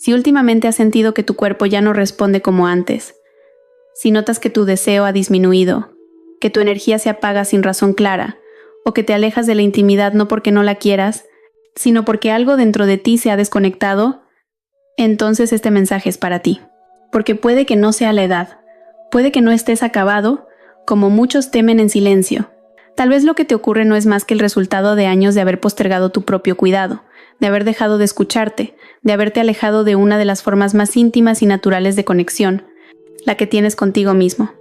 Si últimamente has sentido que tu cuerpo ya no responde como antes, si notas que tu deseo ha disminuido, que tu energía se apaga sin razón clara, o que te alejas de la intimidad no porque no la quieras, sino porque algo dentro de ti se ha desconectado, entonces este mensaje es para ti. Porque puede que no sea la edad, puede que no estés acabado, como muchos temen en silencio. Tal vez lo que te ocurre no es más que el resultado de años de haber postergado tu propio cuidado, de haber dejado de escucharte, de haberte alejado de una de las formas más íntimas y naturales de conexión, la que tienes contigo mismo.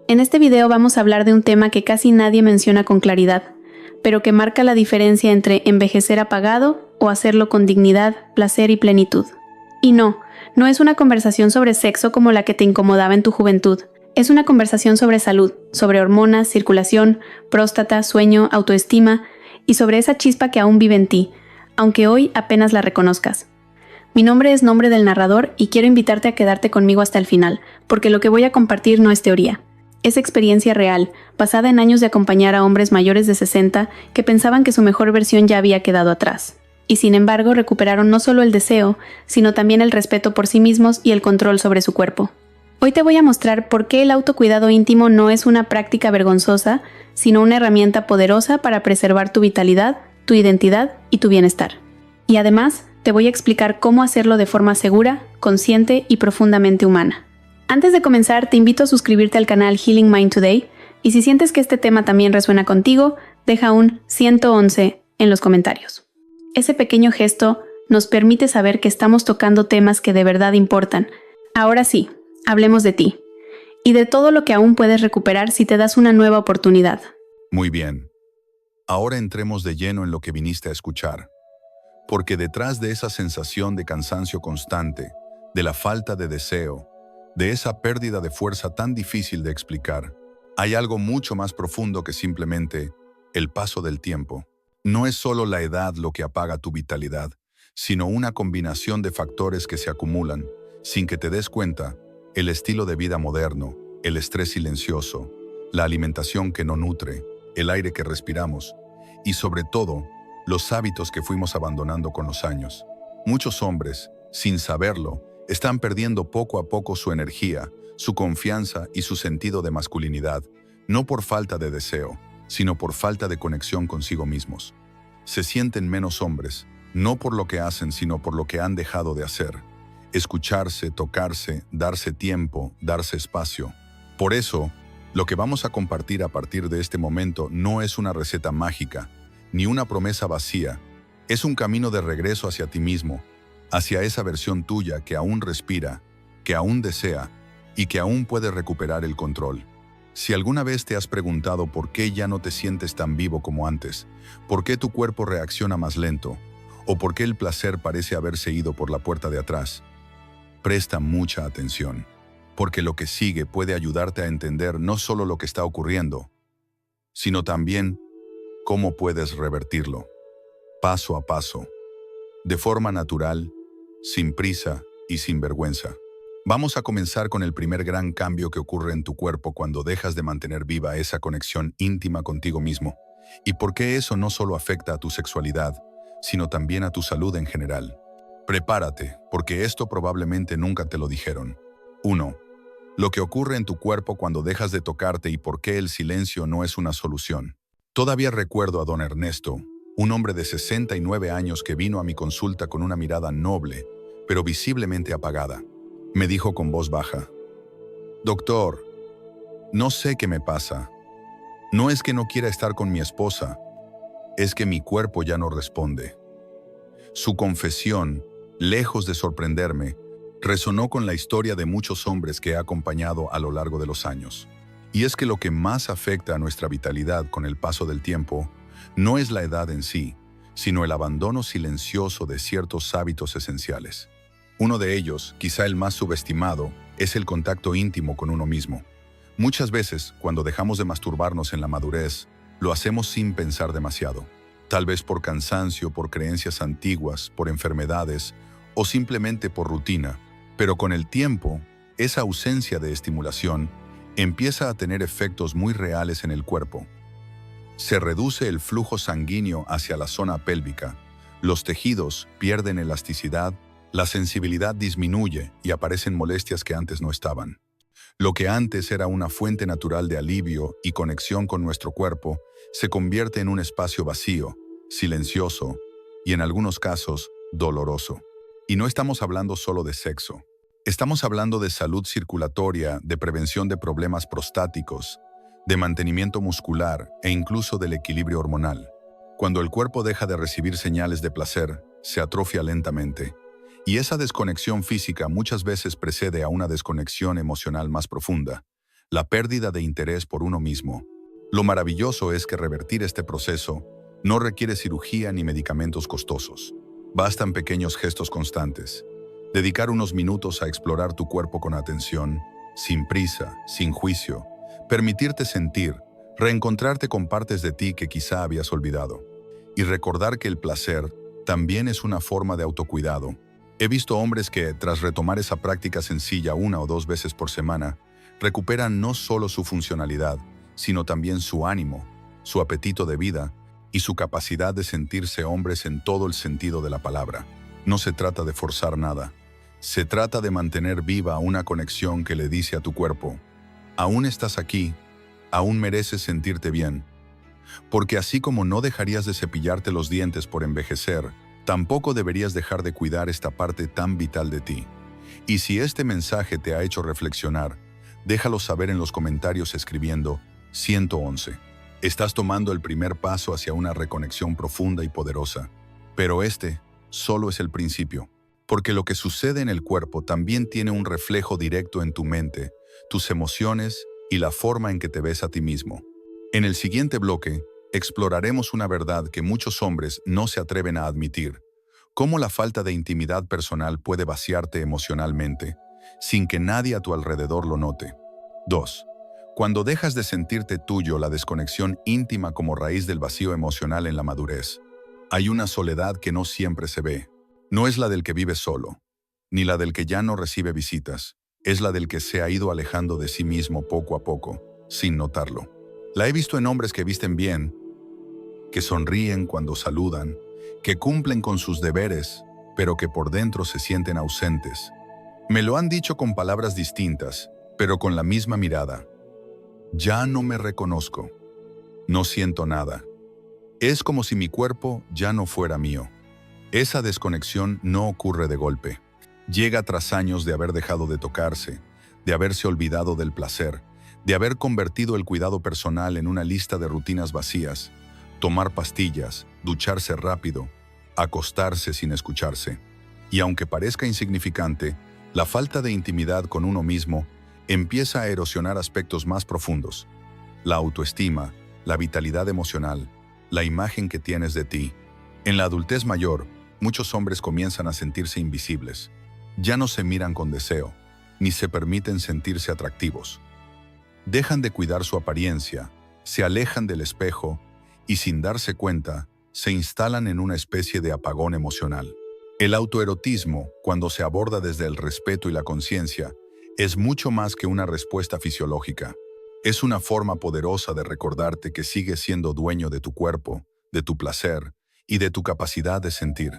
En este video vamos a hablar de un tema que casi nadie menciona con claridad, pero que marca la diferencia entre envejecer apagado o hacerlo con dignidad, placer y plenitud. Y no es una conversación sobre sexo como la que te incomodaba en tu juventud. Es una conversación sobre salud, sobre hormonas, circulación, próstata, sueño, autoestima y sobre esa chispa que aún vive en ti, aunque hoy apenas la reconozcas. Mi nombre es Nombre del Narrador y quiero invitarte a quedarte conmigo hasta el final, porque lo que voy a compartir no es teoría. Es experiencia real, basada en años de acompañar a hombres mayores de 60 que pensaban que su mejor versión ya había quedado atrás. Y sin embargo recuperaron no solo el deseo, sino también el respeto por sí mismos y el control sobre su cuerpo. Hoy te voy a mostrar por qué el autocuidado íntimo no es una práctica vergonzosa, sino una herramienta poderosa para preservar tu vitalidad, tu identidad y tu bienestar. Y además, te voy a explicar cómo hacerlo de forma segura, consciente y profundamente humana. Antes de comenzar, te invito a suscribirte al canal Healing Mind Today, y si sientes que este tema también resuena contigo, deja un 111 en los comentarios. Ese pequeño gesto nos permite saber que estamos tocando temas que de verdad importan. Ahora sí, hablemos de ti, y de todo lo que aún puedes recuperar si te das una nueva oportunidad. Muy bien. Ahora entremos de lleno en lo que viniste a escuchar. Porque detrás de esa sensación de cansancio constante, de la falta de deseo, de esa pérdida de fuerza tan difícil de explicar, hay algo mucho más profundo que simplemente el paso del tiempo. No es solo la edad lo que apaga tu vitalidad, sino una combinación de factores que se acumulan, sin que te des cuenta: el estilo de vida moderno, el estrés silencioso, la alimentación que no nutre, el aire que respiramos y, sobre todo, los hábitos que fuimos abandonando con los años. Muchos hombres, sin saberlo, están perdiendo poco a poco su energía, su confianza y su sentido de masculinidad, no por falta de deseo, sino por falta de conexión consigo mismos. Se sienten menos hombres, no por lo que hacen, sino por lo que han dejado de hacer. Escucharse, tocarse, darse tiempo, darse espacio. Por eso, lo que vamos a compartir a partir de este momento no es una receta mágica, ni una promesa vacía. Es un camino de regreso hacia ti mismo, hacia esa versión tuya que aún respira, que aún desea y que aún puede recuperar el control. Si alguna vez te has preguntado por qué ya no te sientes tan vivo como antes, por qué tu cuerpo reacciona más lento, o por qué el placer parece haberse ido por la puerta de atrás, presta mucha atención, porque lo que sigue puede ayudarte a entender no solo lo que está ocurriendo, sino también cómo puedes revertirlo, paso a paso, de forma natural, sin prisa y sin vergüenza. Vamos a comenzar con el primer gran cambio que ocurre en tu cuerpo cuando dejas de mantener viva esa conexión íntima contigo mismo, y por qué eso no solo afecta a tu sexualidad, sino también a tu salud en general. Prepárate, porque esto probablemente nunca te lo dijeron. 1. Lo que ocurre en tu cuerpo cuando dejas de tocarte y por qué el silencio no es una solución. Todavía recuerdo a don Ernesto, un hombre de 69 años que vino a mi consulta con una mirada noble, pero visiblemente apagada. Me dijo con voz baja: «Doctor, no sé qué me pasa. No es que no quiera estar con mi esposa, es que mi cuerpo ya no responde». Su confesión, lejos de sorprenderme, resonó con la historia de muchos hombres que he acompañado a lo largo de los años. Y es que lo que más afecta a nuestra vitalidad con el paso del tiempo no es la edad en sí, sino el abandono silencioso de ciertos hábitos esenciales. Uno de ellos, quizá el más subestimado, es el contacto íntimo con uno mismo. Muchas veces, cuando dejamos de masturbarnos en la madurez, lo hacemos sin pensar demasiado. Tal vez por cansancio, por creencias antiguas, por enfermedades o simplemente por rutina. Pero con el tiempo, esa ausencia de estimulación empieza a tener efectos muy reales en el cuerpo. Se reduce el flujo sanguíneo hacia la zona pélvica, los tejidos pierden elasticidad La sensibilidad disminuye y aparecen molestias que antes no estaban. Lo que antes era una fuente natural de alivio y conexión con nuestro cuerpo se convierte en un espacio vacío, silencioso y en algunos casos doloroso. Y no estamos hablando solo de sexo. Estamos hablando de salud circulatoria, de prevención de problemas prostáticos, de mantenimiento muscular e incluso del equilibrio hormonal. Cuando el cuerpo deja de recibir señales de placer, se atrofia lentamente. Y esa desconexión física muchas veces precede a una desconexión emocional más profunda, la pérdida de interés por uno mismo. Lo maravilloso es que revertir este proceso no requiere cirugía ni medicamentos costosos. Bastan pequeños gestos constantes. Dedicar unos minutos a explorar tu cuerpo con atención, sin prisa, sin juicio. Permitirte sentir, reencontrarte con partes de ti que quizá habías olvidado. Y recordar que el placer también es una forma de autocuidado. He visto hombres que, tras retomar esa práctica sencilla 1 o 2 veces por semana, recuperan no solo su funcionalidad, sino también su ánimo, su apetito de vida y su capacidad de sentirse hombres en todo el sentido de la palabra. No se trata de forzar nada. Se trata de mantener viva una conexión que le dice a tu cuerpo: aún estás aquí, aún mereces sentirte bien. Porque así como no dejarías de cepillarte los dientes por envejecer, tampoco deberías dejar de cuidar esta parte tan vital de ti. Y si este mensaje te ha hecho reflexionar, déjalo saber en los comentarios escribiendo 111. Estás tomando el primer paso hacia una reconexión profunda y poderosa. Pero este solo es el principio. Porque lo que sucede en el cuerpo también tiene un reflejo directo en tu mente, tus emociones y la forma en que te ves a ti mismo. En el siguiente bloque, exploraremos una verdad que muchos hombres no se atreven a admitir: cómo la falta de intimidad personal puede vaciarte emocionalmente, sin que nadie a tu alrededor lo note. 2. Cuando dejas de sentirte tuyo, la desconexión íntima como raíz del vacío emocional en la madurez. Hay una soledad que no siempre se ve. No es la del que vive solo, ni la del que ya no recibe visitas. Es la del que se ha ido alejando de sí mismo poco a poco, sin notarlo. La he visto en hombres que visten bien, que sonríen cuando saludan, que cumplen con sus deberes, pero que por dentro se sienten ausentes. Me lo han dicho con palabras distintas, pero con la misma mirada. Ya no me reconozco. No siento nada. Es como si mi cuerpo ya no fuera mío. Esa desconexión no ocurre de golpe. Llega tras años de haber dejado de tocarse, de haberse olvidado del placer, de haber convertido el cuidado personal en una lista de rutinas vacías, tomar pastillas, ducharse rápido, acostarse sin escucharse. Y aunque parezca insignificante, la falta de intimidad con uno mismo empieza a erosionar aspectos más profundos: la autoestima, la vitalidad emocional, la imagen que tienes de ti. En la adultez mayor, muchos hombres comienzan a sentirse invisibles. Ya no se miran con deseo, ni se permiten sentirse atractivos. Dejan de cuidar su apariencia, se alejan del espejo y, sin darse cuenta, se instalan en una especie de apagón emocional. El autoerotismo, cuando se aborda desde el respeto y la conciencia, es mucho más que una respuesta fisiológica. Es una forma poderosa de recordarte que sigues siendo dueño de tu cuerpo, de tu placer y de tu capacidad de sentir.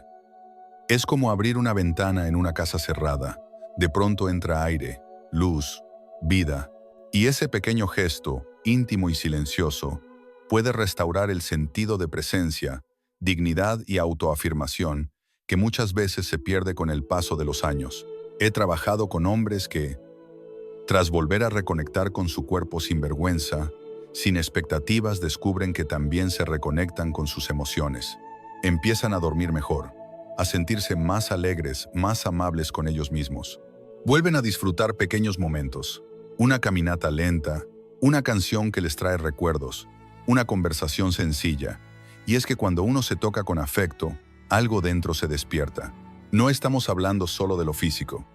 Es como abrir una ventana en una casa cerrada. De pronto entra aire, luz, vida, y ese pequeño gesto, íntimo y silencioso, puede restaurar el sentido de presencia, dignidad y autoafirmación que muchas veces se pierde con el paso de los años. He trabajado con hombres que, tras volver a reconectar con su cuerpo sin vergüenza, sin expectativas, descubren que también se reconectan con sus emociones. Empiezan a dormir mejor, a sentirse más alegres, más amables con ellos mismos. Vuelven a disfrutar pequeños momentos, una caminata lenta, una canción que les trae recuerdos, una conversación sencilla. Y es que cuando uno se toca con afecto, algo dentro se despierta. No estamos hablando solo de lo físico.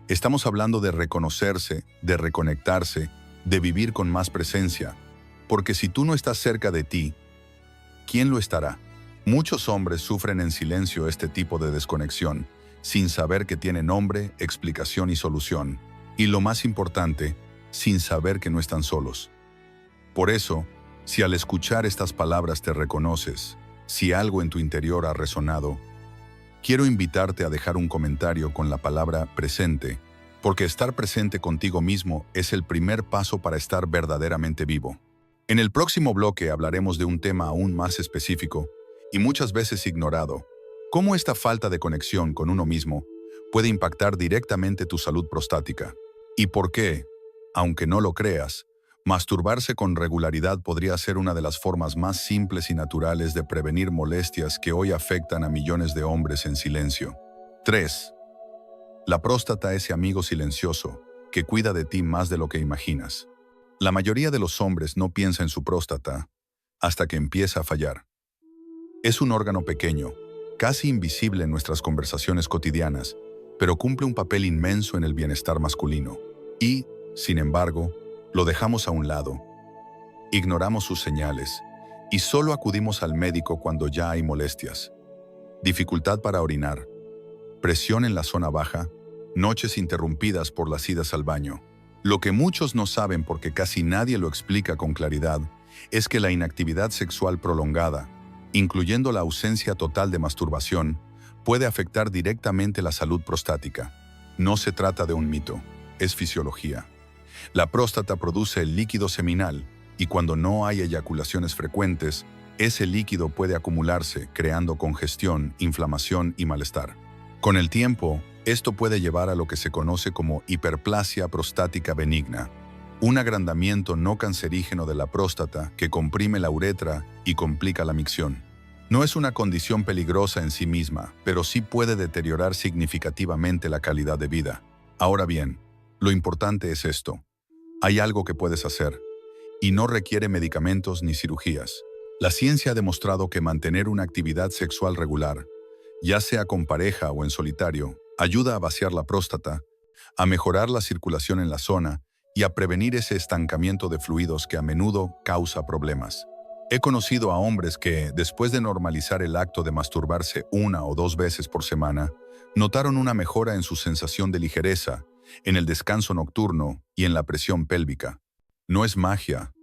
Estamos hablando de reconocerse, de reconectarse, de vivir con más presencia. Porque si tú no estás cerca de ti, ¿quién lo estará? Muchos hombres sufren en silencio este tipo de desconexión, sin saber que tiene nombre, explicación y solución. Y lo más importante, sin saber que no están solos. Por eso, si al escuchar estas palabras te reconoces, si algo en tu interior ha resonado, quiero invitarte a dejar un comentario con la palabra presente, porque estar presente contigo mismo es el primer paso para estar verdaderamente vivo. En el próximo bloque hablaremos de un tema aún más específico y muchas veces ignorado: cómo esta falta de conexión con uno mismo puede impactar directamente tu salud prostática. Y por qué, aunque no lo creas, masturbarse con regularidad podría ser una de las formas más simples y naturales de prevenir molestias que hoy afectan a millones de hombres en silencio. 3. La próstata, ese amigo silencioso que cuida de ti más de lo que imaginas. La mayoría de los hombres no piensa en su próstata hasta que empieza a fallar. Es un órgano pequeño, casi invisible en nuestras conversaciones cotidianas, pero cumple un papel inmenso en el bienestar masculino. Y, sin embargo, lo dejamos a un lado. Ignoramos sus señales y solo acudimos al médico cuando ya hay molestias. Dificultad para orinar, presión en la zona baja, noches interrumpidas por las idas al baño. Lo que muchos no saben, porque casi nadie lo explica con claridad, es que la inactividad sexual prolongada, incluyendo la ausencia total de masturbación, puede afectar directamente la salud prostática. No se trata de un mito, es fisiología. La próstata produce el líquido seminal y cuando no hay eyaculaciones frecuentes, ese líquido puede acumularse, creando congestión, inflamación y malestar. Con el tiempo, esto puede llevar a lo que se conoce como hiperplasia prostática benigna, un agrandamiento no cancerígeno de la próstata que comprime la uretra y complica la micción. No es una condición peligrosa en sí misma, pero sí puede deteriorar significativamente la calidad de vida. Ahora bien, lo importante es esto: hay algo que puedes hacer, y no requiere medicamentos ni cirugías. La ciencia ha demostrado que mantener una actividad sexual regular, ya sea con pareja o en solitario, ayuda a vaciar la próstata, a mejorar la circulación en la zona y a prevenir ese estancamiento de fluidos que a menudo causa problemas. He conocido a hombres que, después de normalizar el acto de masturbarse 1 o 2 veces por semana, notaron una mejora en su sensación de ligereza, en el descanso nocturno y en la presión pélvica. No es magia,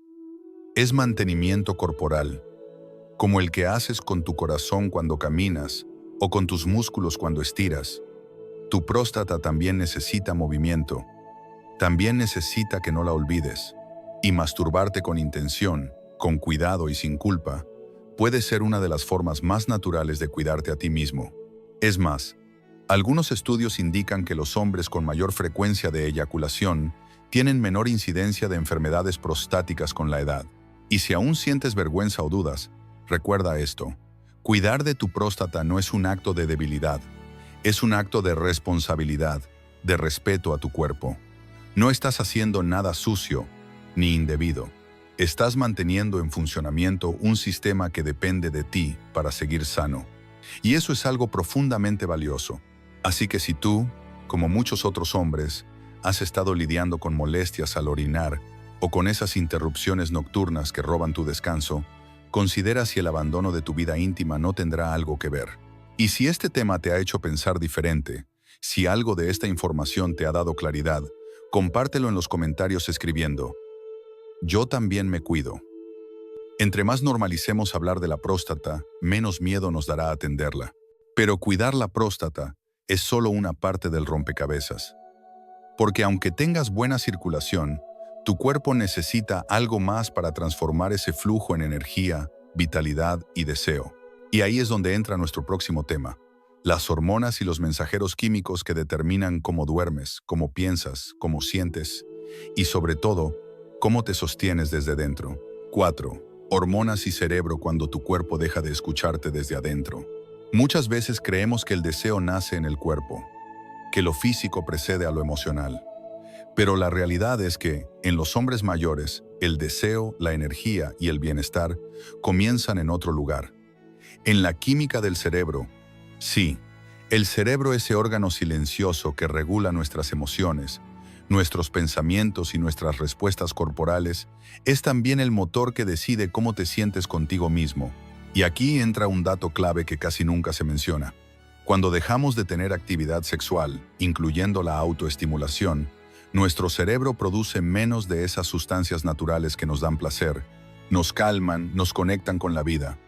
es mantenimiento corporal, como el que haces con tu corazón cuando caminas o con tus músculos cuando estiras. Tu próstata también necesita movimiento, también necesita que no la olvides, y masturbarte con intención, con cuidado y sin culpa, puede ser una de las formas más naturales de cuidarte a ti mismo. Es más, algunos estudios indican que los hombres con mayor frecuencia de eyaculación tienen menor incidencia de enfermedades prostáticas con la edad. Y si aún sientes vergüenza o dudas, recuerda esto: cuidar de tu próstata no es un acto de debilidad, es un acto de responsabilidad, de respeto a tu cuerpo. No estás haciendo nada sucio ni indebido. Estás manteniendo en funcionamiento un sistema que depende de ti para seguir sano. Y eso es algo profundamente valioso. Así que si tú, como muchos otros hombres, has estado lidiando con molestias al orinar o con esas interrupciones nocturnas que roban tu descanso, considera si el abandono de tu vida íntima no tendrá algo que ver. Y si este tema te ha hecho pensar diferente, si algo de esta información te ha dado claridad, compártelo en los comentarios escribiendo: yo también me cuido. Entre más normalicemos hablar de la próstata, menos miedo nos dará atenderla. Pero cuidar la próstata es solo una parte del rompecabezas. Porque aunque tengas buena circulación, tu cuerpo necesita algo más para transformar ese flujo en energía, vitalidad y deseo. Y ahí es donde entra nuestro próximo tema: las hormonas y los mensajeros químicos que determinan cómo duermes, cómo piensas, cómo sientes y, sobre todo, cómo te sostienes desde dentro. 4. Hormonas y cerebro cuando tu cuerpo deja de escucharte desde adentro. Muchas veces creemos que el deseo nace en el cuerpo, que lo físico precede a lo emocional. Pero la realidad es que, en los hombres mayores, el deseo, la energía y el bienestar comienzan en otro lugar. En la química del cerebro. Sí, el cerebro, ese órgano silencioso que regula nuestras emociones, nuestros pensamientos y nuestras respuestas corporales, es también el motor que decide cómo te sientes contigo mismo. Y aquí entra un dato clave que casi nunca se menciona. Cuando dejamos de tener actividad sexual, incluyendo la autoestimulación, nuestro cerebro produce menos de esas sustancias naturales que nos dan placer, nos calman, nos conectan con la vida.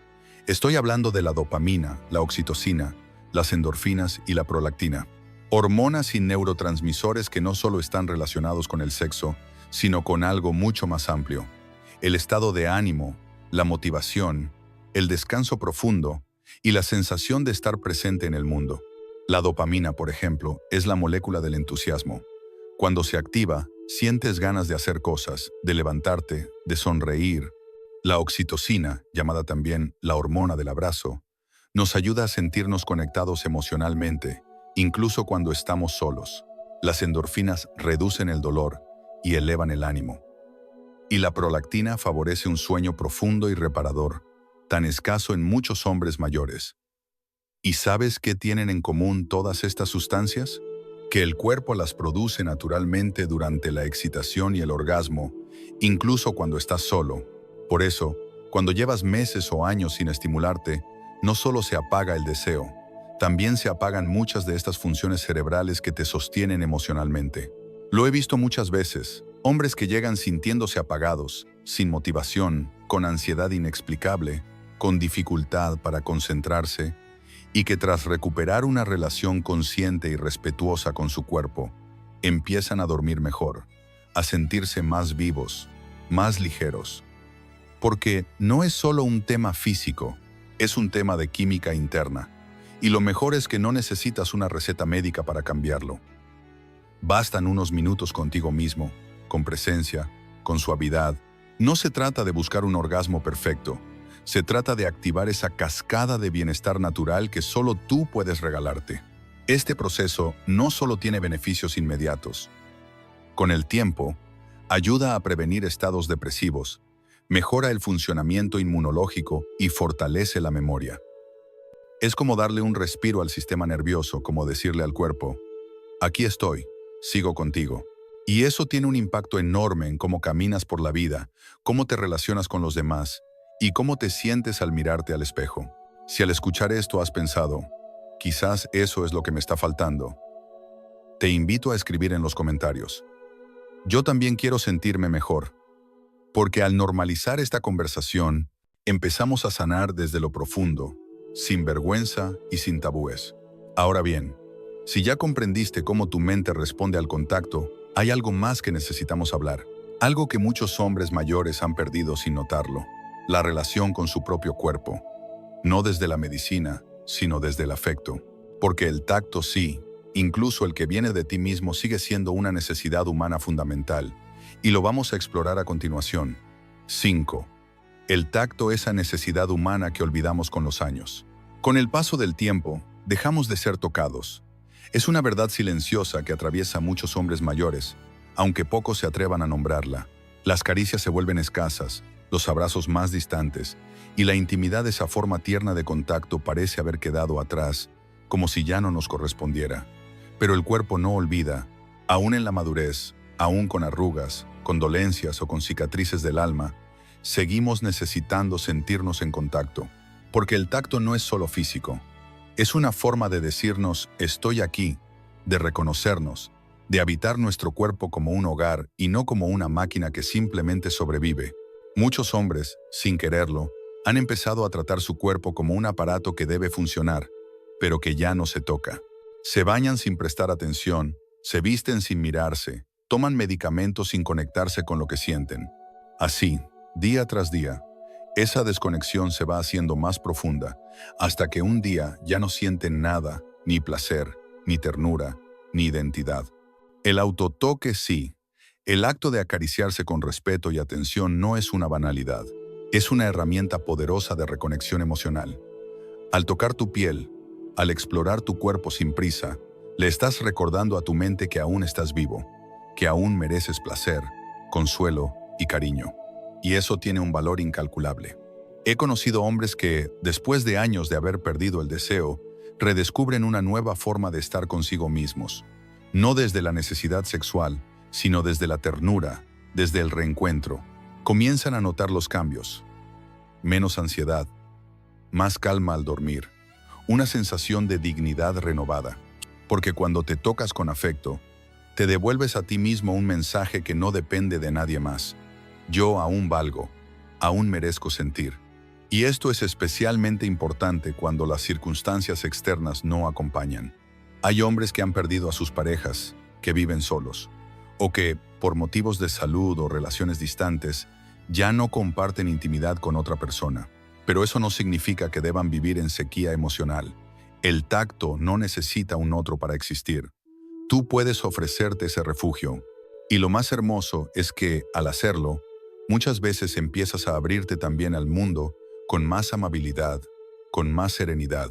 Estoy hablando de la dopamina, la oxitocina, las endorfinas y la prolactina. Hormonas y neurotransmisores que no solo están relacionados con el sexo, sino con algo mucho más amplio. El estado de ánimo, la motivación, el descanso profundo y la sensación de estar presente en el mundo. La dopamina, por ejemplo, es la molécula del entusiasmo. Cuando se activa, sientes ganas de hacer cosas, de levantarte, de sonreír. La oxitocina, llamada también la hormona del abrazo, nos ayuda a sentirnos conectados emocionalmente, incluso cuando estamos solos. Las endorfinas reducen el dolor y elevan el ánimo. Y la prolactina favorece un sueño profundo y reparador, tan escaso en muchos hombres mayores. ¿Y sabes qué tienen en común todas estas sustancias? Que el cuerpo las produce naturalmente durante la excitación y el orgasmo, incluso cuando estás solo. Por eso, cuando llevas meses o años sin estimularte, no solo se apaga el deseo, también se apagan muchas de estas funciones cerebrales que te sostienen emocionalmente. Lo he visto muchas veces, hombres que llegan sintiéndose apagados, sin motivación, con ansiedad inexplicable, con dificultad para concentrarse, y que tras recuperar una relación consciente y respetuosa con su cuerpo, empiezan a dormir mejor, a sentirse más vivos, más ligeros. Porque no es solo un tema físico, es un tema de química interna. Y lo mejor es que no necesitas una receta médica para cambiarlo. Bastan unos minutos contigo mismo, con presencia, con suavidad. No se trata de buscar un orgasmo perfecto. Se trata de activar esa cascada de bienestar natural que solo tú puedes regalarte. Este proceso no solo tiene beneficios inmediatos. Con el tiempo, ayuda a prevenir estados depresivos, mejora el funcionamiento inmunológico y fortalece la memoria. Es como darle un respiro al sistema nervioso, como decirle al cuerpo, aquí estoy, sigo contigo. Y eso tiene un impacto enorme en cómo caminas por la vida, cómo te relacionas con los demás y cómo te sientes al mirarte al espejo. Si al escuchar esto has pensado, quizás eso es lo que me está faltando, te invito a escribir en los comentarios. Yo también quiero sentirme mejor. Porque al normalizar esta conversación, empezamos a sanar desde lo profundo, sin vergüenza y sin tabúes. Ahora bien, si ya comprendiste cómo tu mente responde al contacto, hay algo más que necesitamos hablar. Algo que muchos hombres mayores han perdido sin notarlo. La relación con su propio cuerpo. No desde la medicina, sino desde el afecto. Porque el tacto sí, incluso el que viene de ti mismo, sigue siendo una necesidad humana fundamental. Y lo vamos a explorar a continuación. 5. El tacto, esa necesidad humana que olvidamos con los años. Con el paso del tiempo, dejamos de ser tocados. Es una verdad silenciosa que atraviesa a muchos hombres mayores, aunque pocos se atrevan a nombrarla. Las caricias se vuelven escasas, los abrazos más distantes, y la intimidad de esa forma tierna de contacto parece haber quedado atrás, como si ya no nos correspondiera. Pero el cuerpo no olvida, aún en la madurez, aún con arrugas, con dolencias o con cicatrices del alma, seguimos necesitando sentirnos en contacto. Porque el tacto no es solo físico. Es una forma de decirnos, estoy aquí, de reconocernos, de habitar nuestro cuerpo como un hogar y no como una máquina que simplemente sobrevive. Muchos hombres, sin quererlo, han empezado a tratar su cuerpo como un aparato que debe funcionar, pero que ya no se toca. Se bañan sin prestar atención, se visten sin mirarse, toman medicamentos sin conectarse con lo que sienten. Así, día tras día, esa desconexión se va haciendo más profunda, hasta que un día ya no sienten nada, ni placer, ni ternura, ni identidad. El autotoque sí. El acto de acariciarse con respeto y atención no es una banalidad. Es una herramienta poderosa de reconexión emocional. Al tocar tu piel, al explorar tu cuerpo sin prisa, le estás recordando a tu mente que aún estás vivo, que aún mereces placer, consuelo y cariño. Y eso tiene un valor incalculable. He conocido hombres que, después de años de haber perdido el deseo, redescubren una nueva forma de estar consigo mismos. No desde la necesidad sexual, sino desde la ternura, desde el reencuentro. Comienzan a notar los cambios. Menos ansiedad, más calma al dormir, una sensación de dignidad renovada. Porque cuando te tocas con afecto, te devuelves a ti mismo un mensaje que no depende de nadie más. Yo aún valgo, aún merezco sentir. Y esto es especialmente importante cuando las circunstancias externas no acompañan. Hay hombres que han perdido a sus parejas, que viven solos, o que, por motivos de salud o relaciones distantes, ya no comparten intimidad con otra persona. Pero eso no significa que deban vivir en sequía emocional. El tacto no necesita un otro para existir. Tú puedes ofrecerte ese refugio. Y lo más hermoso es que, al hacerlo, muchas veces empiezas a abrirte también al mundo con más amabilidad, con más serenidad.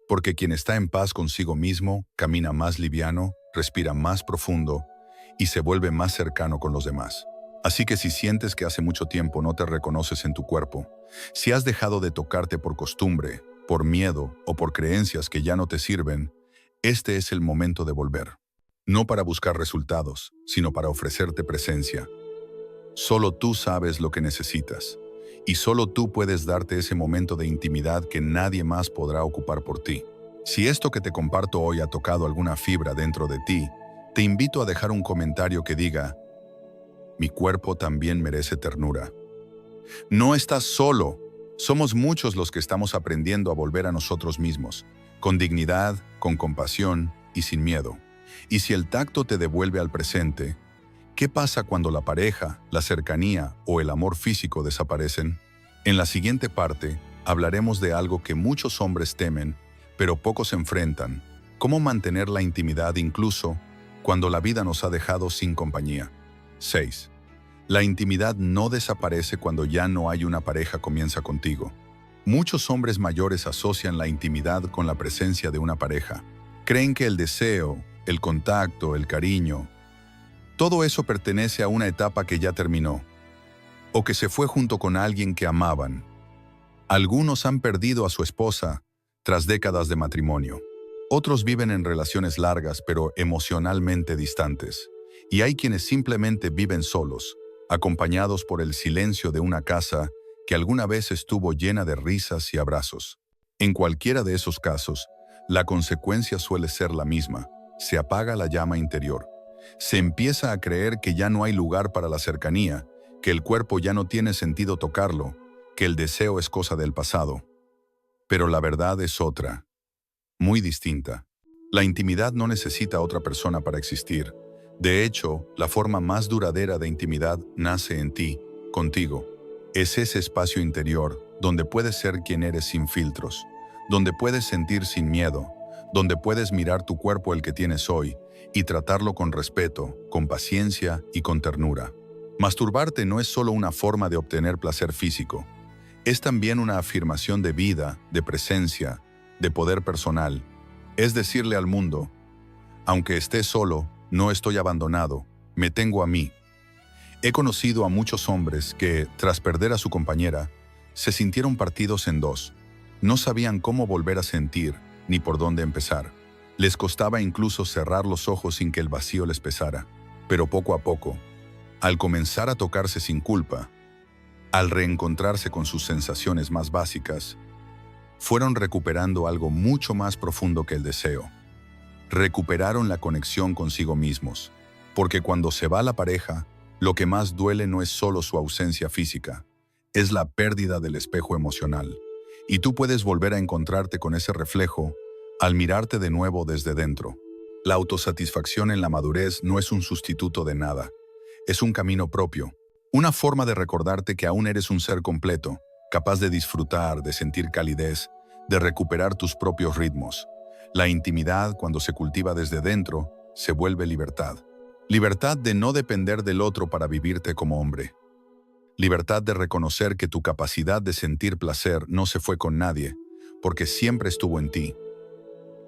Porque quien está en paz consigo mismo, camina más liviano, respira más profundo y se vuelve más cercano con los demás. Así que si sientes que hace mucho tiempo no te reconoces en tu cuerpo, si has dejado de tocarte por costumbre, por miedo o por creencias que ya no te sirven, este es el momento de volver. No para buscar resultados, sino para ofrecerte presencia. Solo tú sabes lo que necesitas, y solo tú puedes darte ese momento de intimidad que nadie más podrá ocupar por ti. Si esto que te comparto hoy ha tocado alguna fibra dentro de ti, te invito a dejar un comentario que diga: mi cuerpo también merece ternura. No estás solo. Somos muchos los que estamos aprendiendo a volver a nosotros mismos, con dignidad, con compasión y sin miedo. Y si el tacto te devuelve al presente, ¿qué pasa cuando la pareja, la cercanía o el amor físico desaparecen? En la siguiente parte, hablaremos de algo que muchos hombres temen, pero pocos enfrentan: cómo mantener la intimidad incluso cuando la vida nos ha dejado sin compañía. 6. La intimidad no desaparece cuando ya no hay una pareja comienza contigo. Muchos hombres mayores asocian la intimidad con la presencia de una pareja. Creen que el deseo, el contacto, el cariño, todo eso pertenece a una etapa que ya terminó, o que se fue junto con alguien que amaban. Algunos han perdido a su esposa tras décadas de matrimonio. Otros viven en relaciones largas pero emocionalmente distantes. Y hay quienes simplemente viven solos, acompañados por el silencio de una casa que alguna vez estuvo llena de risas y abrazos. En cualquiera de esos casos, la consecuencia suele ser la misma: se apaga la llama interior. Se empieza a creer que ya no hay lugar para la cercanía, que el cuerpo ya no tiene sentido tocarlo, que el deseo es cosa del pasado. Pero la verdad es otra, muy distinta. La intimidad no necesita otra persona para existir. De hecho, la forma más duradera de intimidad nace en ti, contigo. Es ese espacio interior donde puedes ser quien eres sin filtros, donde puedes sentir sin miedo, donde puedes mirar tu cuerpo el que tienes hoy y tratarlo con respeto, con paciencia y con ternura. Masturbarte no es solo una forma de obtener placer físico, es también una afirmación de vida, de presencia, de poder personal. Es decirle al mundo: aunque esté solo, no estoy abandonado, me tengo a mí. He conocido a muchos hombres que, tras perder a su compañera, se sintieron partidos en dos. No sabían cómo volver a sentir, ni por dónde empezar. Les costaba incluso cerrar los ojos sin que el vacío les pesara. Pero poco a poco, al comenzar a tocarse sin culpa, al reencontrarse con sus sensaciones más básicas, fueron recuperando algo mucho más profundo que el deseo. Recuperaron la conexión consigo mismos, porque cuando se va la pareja, lo que más duele no es solo su ausencia física, es la pérdida del espejo emocional. Y tú puedes volver a encontrarte con ese reflejo al mirarte de nuevo desde dentro. La autosatisfacción en la madurez no es un sustituto de nada, es un camino propio, una forma de recordarte que aún eres un ser completo, capaz de disfrutar, de sentir calidez, de recuperar tus propios ritmos. La intimidad, cuando se cultiva desde dentro, se vuelve libertad. Libertad de no depender del otro para vivirte como hombre. Libertad de reconocer que tu capacidad de sentir placer no se fue con nadie, porque siempre estuvo en ti.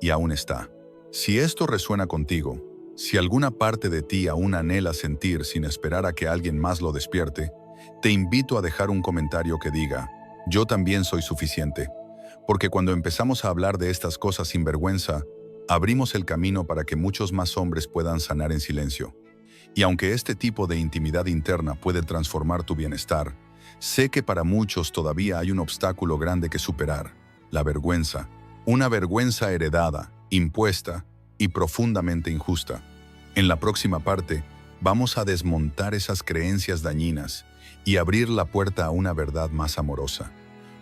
Y aún está. Si esto resuena contigo, si alguna parte de ti aún anhela sentir sin esperar a que alguien más lo despierte, te invito a dejar un comentario que diga: yo también soy suficiente. Porque cuando empezamos a hablar de estas cosas sin vergüenza, abrimos el camino para que muchos más hombres puedan sanar en silencio. Y aunque este tipo de intimidad interna puede transformar tu bienestar, sé que para muchos todavía hay un obstáculo grande que superar: la vergüenza. Una vergüenza heredada, impuesta y profundamente injusta. En la próxima parte, vamos a desmontar esas creencias dañinas y abrir la puerta a una verdad más amorosa.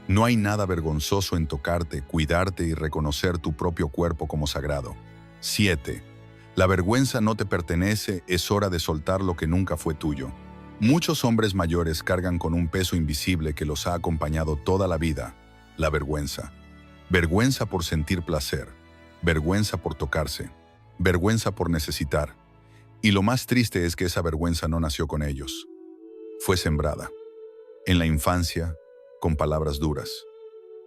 No hay nada vergonzoso en tocarte, cuidarte y reconocer tu propio cuerpo como sagrado. 7. La vergüenza no te pertenece, es hora de soltar lo que nunca fue tuyo. Muchos hombres mayores cargan con un peso invisible que los ha acompañado toda la vida, la vergüenza. Vergüenza por sentir placer, vergüenza por tocarse, vergüenza por necesitar. Y lo más triste es que esa vergüenza no nació con ellos. Fue sembrada. En la infancia, con palabras duras.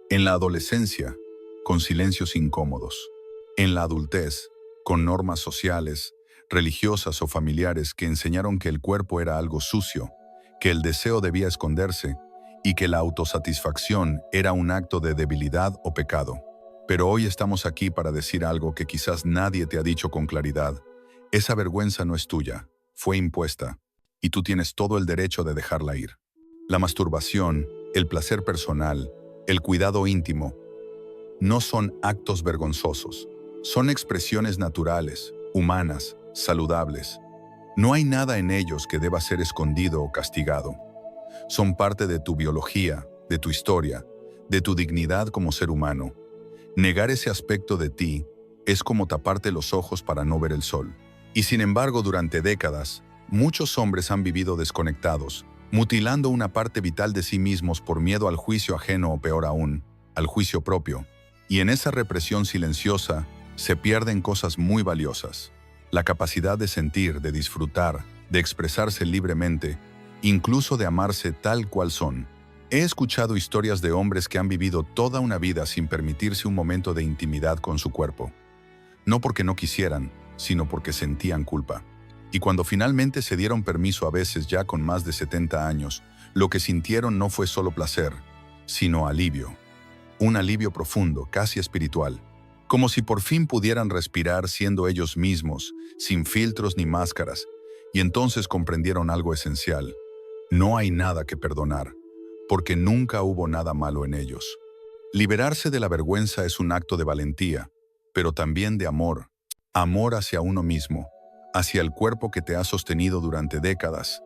En la adolescencia, con silencios incómodos. En la adultez, con normas sociales, religiosas o familiares que enseñaron que el cuerpo era algo sucio, que el deseo debía esconderse y que la autosatisfacción era un acto de debilidad o pecado. Pero hoy estamos aquí para decir algo que quizás nadie te ha dicho con claridad. Esa vergüenza no es tuya, fue impuesta, y tú tienes todo el derecho de dejarla ir. La masturbación, el placer personal, el cuidado íntimo, no son actos vergonzosos. Son expresiones naturales, humanas, saludables. No hay nada en ellos que deba ser escondido o castigado. Son parte de tu biología, de tu historia, de tu dignidad como ser humano. Negar ese aspecto de ti es como taparte los ojos para no ver el sol. Y sin embargo, durante décadas, muchos hombres han vivido desconectados, mutilando una parte vital de sí mismos por miedo al juicio ajeno o peor aún, al juicio propio. Y en esa represión silenciosa se pierden cosas muy valiosas. La capacidad de sentir, de disfrutar, de expresarse libremente, incluso de amarse tal cual son. He escuchado historias de hombres que han vivido toda una vida sin permitirse un momento de intimidad con su cuerpo. No porque no quisieran, sino porque sentían culpa. Y cuando finalmente se dieron permiso, a veces ya con más de 70 años, lo que sintieron no fue solo placer, sino alivio. Un alivio profundo, casi espiritual. Como si por fin pudieran respirar siendo ellos mismos, sin filtros ni máscaras. Y entonces comprendieron algo esencial. No hay nada que perdonar, porque nunca hubo nada malo en ellos. Liberarse de la vergüenza es un acto de valentía, pero también de amor. Amor hacia uno mismo, hacia el cuerpo que te ha sostenido durante décadas,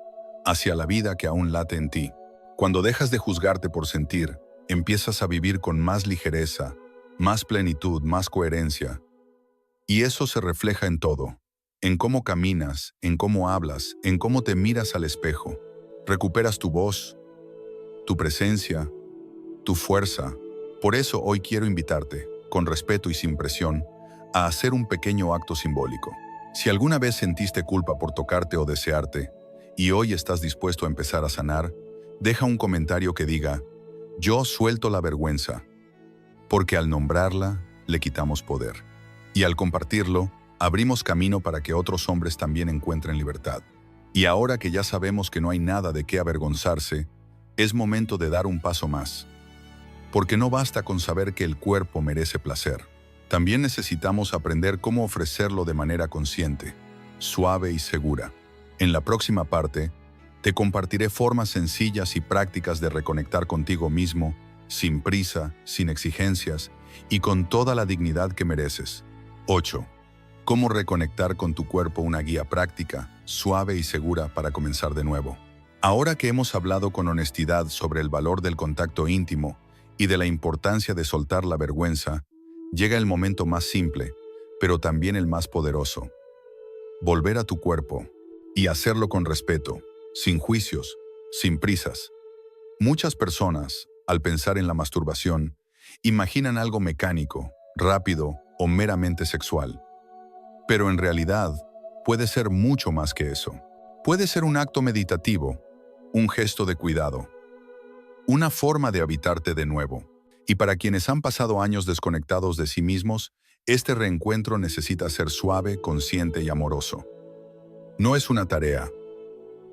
hacia la vida que aún late en ti. Cuando dejas de juzgarte por sentir, empiezas a vivir con más ligereza, más plenitud, más coherencia. Y eso se refleja en todo, en cómo caminas, en cómo hablas, en cómo te miras al espejo. Recuperas tu voz, tu presencia, tu fuerza. Por eso hoy quiero invitarte, con respeto y sin presión, a hacer un pequeño acto simbólico. Si alguna vez sentiste culpa por tocarte o desearte, y hoy estás dispuesto a empezar a sanar, deja un comentario que diga: yo suelto la vergüenza, porque al nombrarla, le quitamos poder. Y al compartirlo, abrimos camino para que otros hombres también encuentren libertad. Y ahora que ya sabemos que no hay nada de qué avergonzarse, es momento de dar un paso más. Porque no basta con saber que el cuerpo merece placer. También necesitamos aprender cómo ofrecerlo de manera consciente, suave y segura. En la próxima parte, te compartiré formas sencillas y prácticas de reconectar contigo mismo, sin prisa, sin exigencias y con toda la dignidad que mereces. 8. Cómo reconectar con tu cuerpo, una guía práctica, suave y segura para comenzar de nuevo. Ahora que hemos hablado con honestidad sobre el valor del contacto íntimo y de la importancia de soltar la vergüenza, llega el momento más simple, pero también el más poderoso. Volver a tu cuerpo y hacerlo con respeto, sin juicios, sin prisas. Muchas personas, al pensar en la masturbación, imaginan algo mecánico, rápido o meramente sexual. Pero en realidad, puede ser mucho más que eso. Puede ser un acto meditativo, un gesto de cuidado, una forma de habitarte de nuevo. Y para quienes han pasado años desconectados de sí mismos, este reencuentro necesita ser suave, consciente y amoroso. No es una tarea,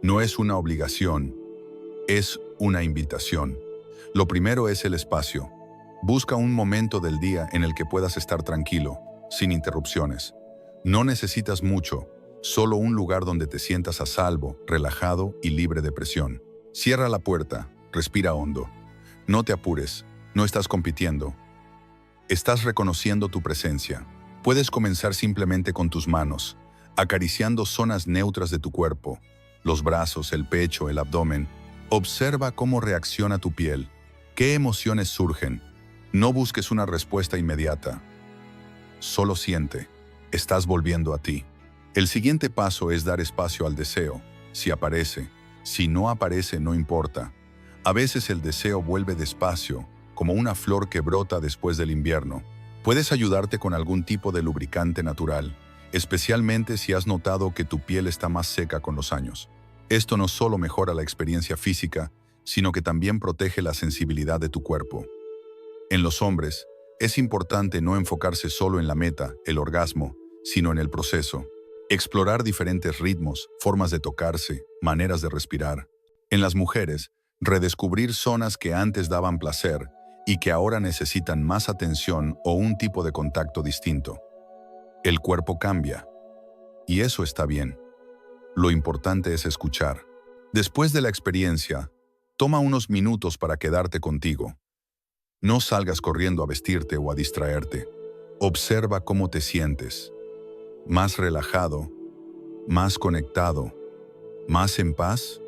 no es una obligación, es una invitación. Lo primero es el espacio. Busca un momento del día en el que puedas estar tranquilo, sin interrupciones. No necesitas mucho, solo un lugar donde te sientas a salvo, relajado y libre de presión. Cierra la puerta, respira hondo. No te apures, no estás compitiendo. Estás reconociendo tu presencia. Puedes comenzar simplemente con tus manos, acariciando zonas neutras de tu cuerpo, los brazos, el pecho, el abdomen. Observa cómo reacciona tu piel. ¿Qué emociones surgen? No busques una respuesta inmediata. Solo siente. Estás volviendo a ti. El siguiente paso es dar espacio al deseo. Si aparece, si no aparece, no importa. A veces el deseo vuelve despacio, como una flor que brota después del invierno. Puedes ayudarte con algún tipo de lubricante natural, especialmente si has notado que tu piel está más seca con los años. Esto no solo mejora la experiencia física, sino que también protege la sensibilidad de tu cuerpo. En los hombres, es importante no enfocarse solo en la meta, el orgasmo, sino en el proceso. Explorar diferentes ritmos, formas de tocarse, maneras de respirar. En las mujeres, redescubrir zonas que antes daban placer y que ahora necesitan más atención o un tipo de contacto distinto. El cuerpo cambia, y eso está bien. Lo importante es escuchar. Después de la experiencia, toma unos minutos para quedarte contigo. No salgas corriendo a vestirte o a distraerte. Observa cómo te sientes. Más relajado, más conectado, más en paz.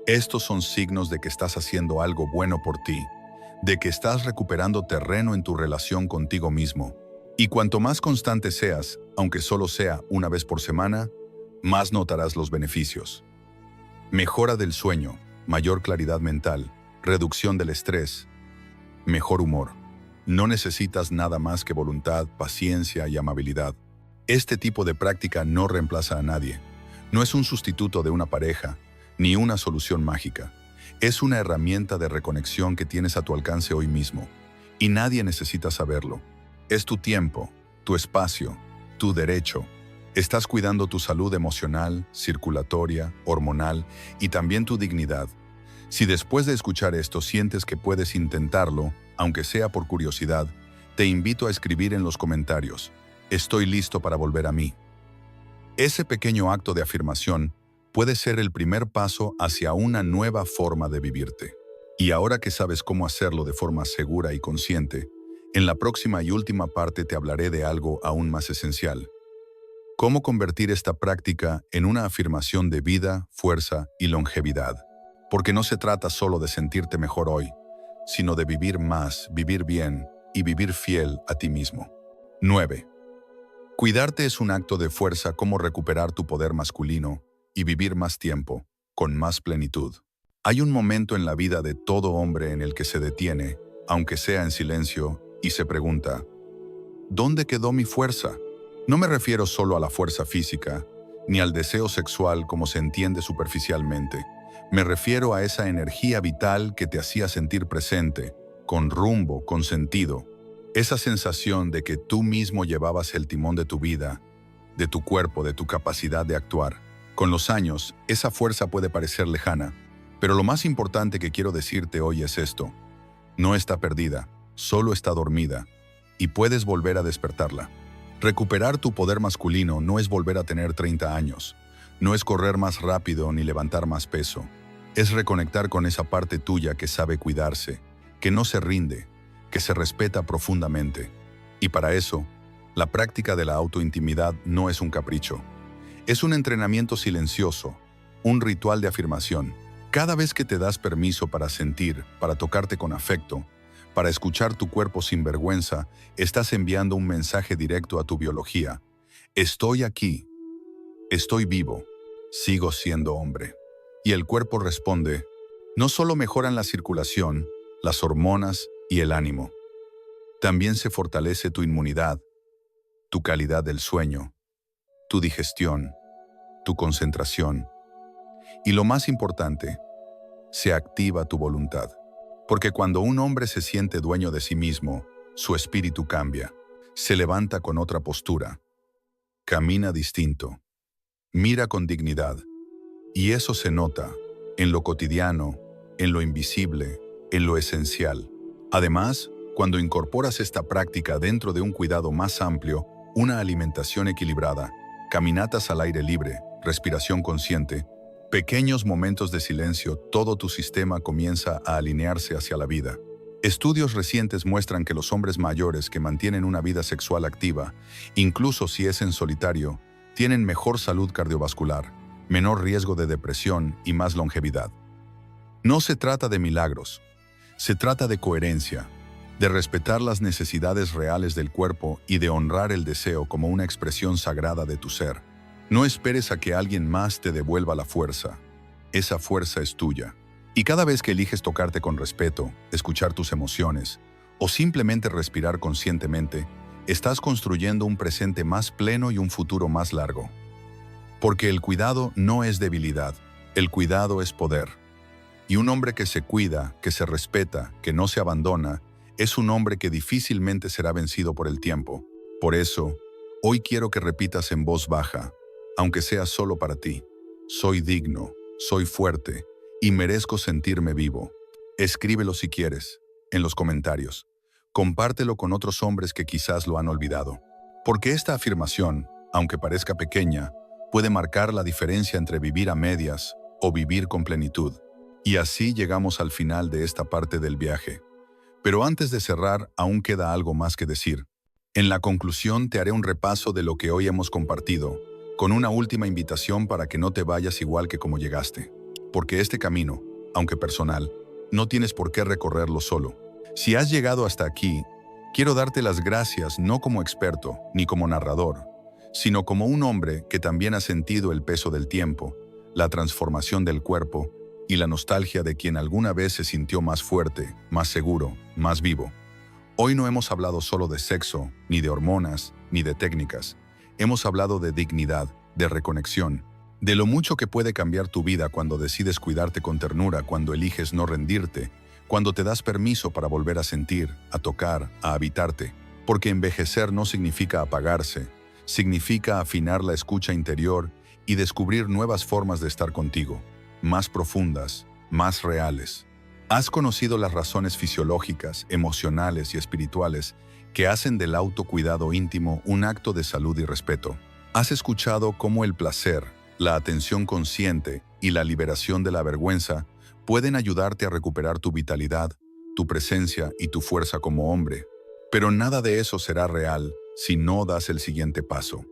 Estos son signos de que estás haciendo algo bueno por ti, de que estás recuperando terreno en tu relación contigo mismo. Y cuanto más constante seas, aunque solo sea una vez por semana, más notarás los beneficios. Mejora del sueño, mayor claridad mental, reducción del estrés, mejor humor. No necesitas nada más que voluntad, paciencia y amabilidad. Este tipo de práctica no reemplaza a nadie. No es un sustituto de una pareja, ni una solución mágica. Es una herramienta de reconexión que tienes a tu alcance hoy mismo. Y nadie necesita saberlo. Es tu tiempo, tu espacio, tu derecho. Estás cuidando tu salud emocional, circulatoria, hormonal y también tu dignidad. Si después de escuchar esto sientes que puedes intentarlo, aunque sea por curiosidad, te invito a escribir en los comentarios: estoy listo para volver a mí. Ese pequeño acto de afirmación puede ser el primer paso hacia una nueva forma de vivirte. Y ahora que sabes cómo hacerlo de forma segura y consciente, en la próxima y última parte te hablaré de algo aún más esencial. Cómo convertir esta práctica en una afirmación de vida, fuerza y longevidad. Porque no se trata solo de sentirte mejor hoy, sino de vivir más, vivir bien y vivir fiel a ti mismo. 9. Cuidarte es un acto de fuerza como recuperar tu poder masculino y vivir más tiempo, con más plenitud. Hay un momento en la vida de todo hombre en el que se detiene, aunque sea en silencio, y se pregunta: ¿dónde quedó mi fuerza? No me refiero solo a la fuerza física, ni al deseo sexual como se entiende superficialmente. Me refiero a esa energía vital que te hacía sentir presente, con rumbo, con sentido. Esa sensación de que tú mismo llevabas el timón de tu vida, de tu cuerpo, de tu capacidad de actuar. Con los años, esa fuerza puede parecer lejana, pero lo más importante que quiero decirte hoy es esto: no está perdida, solo está dormida, y puedes volver a despertarla. Recuperar tu poder masculino no es volver a tener 30 años, no es correr más rápido ni levantar más peso. Es reconectar con esa parte tuya que sabe cuidarse, que no se rinde, que se respeta profundamente. Y para eso, la práctica de la autointimidad no es un capricho. Es un entrenamiento silencioso, un ritual de afirmación. Cada vez que te das permiso para sentir, para tocarte con afecto, para escuchar tu cuerpo sin vergüenza, estás enviando un mensaje directo a tu biología. Estoy aquí, estoy vivo, sigo siendo hombre. Y el cuerpo responde. No solo mejoran la circulación, las hormonas y el ánimo. También se fortalece tu inmunidad, tu calidad del sueño, tu digestión, tu concentración. Y lo más importante, se activa tu voluntad. Porque cuando un hombre se siente dueño de sí mismo, su espíritu cambia, se levanta con otra postura, camina distinto, mira con dignidad. Y eso se nota en lo cotidiano, en lo invisible, en lo esencial. Además, cuando incorporas esta práctica dentro de un cuidado más amplio, una alimentación equilibrada, caminatas al aire libre, respiración consciente, pequeños momentos de silencio, todo tu sistema comienza a alinearse hacia la vida. Estudios recientes muestran que los hombres mayores que mantienen una vida sexual activa, incluso si es en solitario, tienen mejor salud cardiovascular, menor riesgo de depresión y más longevidad. No se trata de milagros, Se trata de coherencia, de respetar las necesidades reales del cuerpo y de honrar el deseo como una expresión sagrada de tu ser. No esperes a que alguien más te devuelva la fuerza. Esa fuerza es tuya. Y cada vez que eliges tocarte con respeto, escuchar tus emociones o simplemente respirar conscientemente, estás construyendo un presente más pleno y un futuro más largo. Porque el cuidado no es debilidad, el cuidado es poder. Y un hombre que se cuida, que se respeta, que no se abandona, es un hombre que difícilmente será vencido por el tiempo. Por eso, hoy quiero que repitas en voz baja, aunque sea solo para ti: soy digno, soy fuerte y merezco sentirme vivo. Escríbelo si quieres, en los comentarios. Compártelo con otros hombres que quizás lo han olvidado. Porque esta afirmación, aunque parezca pequeña, puede marcar la diferencia entre vivir a medias o vivir con plenitud. Y así llegamos al final de esta parte del viaje. Pero antes de cerrar, aún queda algo más que decir. En la conclusión te haré un repaso de lo que hoy hemos compartido, con una última invitación para que no te vayas igual que como llegaste. Porque este camino, aunque personal, no tienes por qué recorrerlo solo. Si has llegado hasta aquí, quiero darte las gracias no como experto ni como narrador, sino como un hombre que también ha sentido el peso del tiempo, la transformación del cuerpo y la nostalgia de quien alguna vez se sintió más fuerte, más seguro, más vivo. Hoy no hemos hablado solo de sexo, ni de hormonas, ni de técnicas. Hemos hablado de dignidad, de reconexión, de lo mucho que puede cambiar tu vida cuando decides cuidarte con ternura, cuando eliges no rendirte, cuando te das permiso para volver a sentir, a tocar, a habitarte. Porque envejecer no significa apagarse, significa afinar la escucha interior y descubrir nuevas formas de estar contigo, más profundas, más reales. Has conocido las razones fisiológicas, emocionales y espirituales que hacen del autocuidado íntimo un acto de salud y respeto. Has escuchado cómo el placer, la atención consciente y la liberación de la vergüenza pueden ayudarte a recuperar tu vitalidad, tu presencia y tu fuerza como hombre. Pero nada de eso será real si no das el siguiente paso.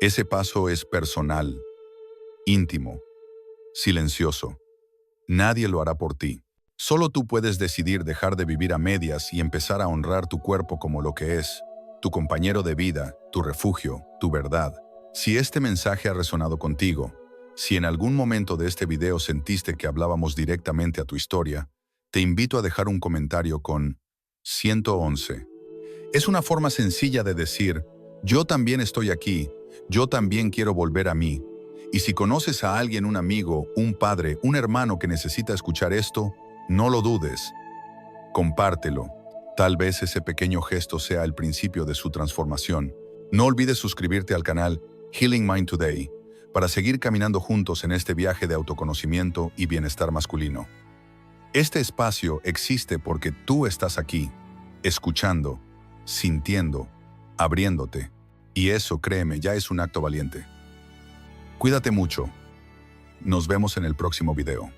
Ese paso es personal, íntimo, silencioso. Nadie lo hará por ti. Solo tú puedes decidir dejar de vivir a medias y empezar a honrar tu cuerpo como lo que es, tu compañero de vida, tu refugio, tu verdad. Si este mensaje ha resonado contigo, si en algún momento de este video sentiste que hablábamos directamente a tu historia, te invito a dejar un comentario con 111. Es una forma sencilla de decir: yo también estoy aquí, yo también quiero volver a mí. Y si conoces a alguien, un amigo, un padre, un hermano que necesita escuchar esto, no lo dudes. Compártelo. Tal vez ese pequeño gesto sea el principio de su transformación. No olvides suscribirte al canal Healing Mind Today para seguir caminando juntos en este viaje de autoconocimiento y bienestar masculino. Este espacio existe porque tú estás aquí, escuchando, sintiendo, abriéndote. Y eso, créeme, ya es un acto valiente. Cuídate mucho. Nos vemos en el próximo video.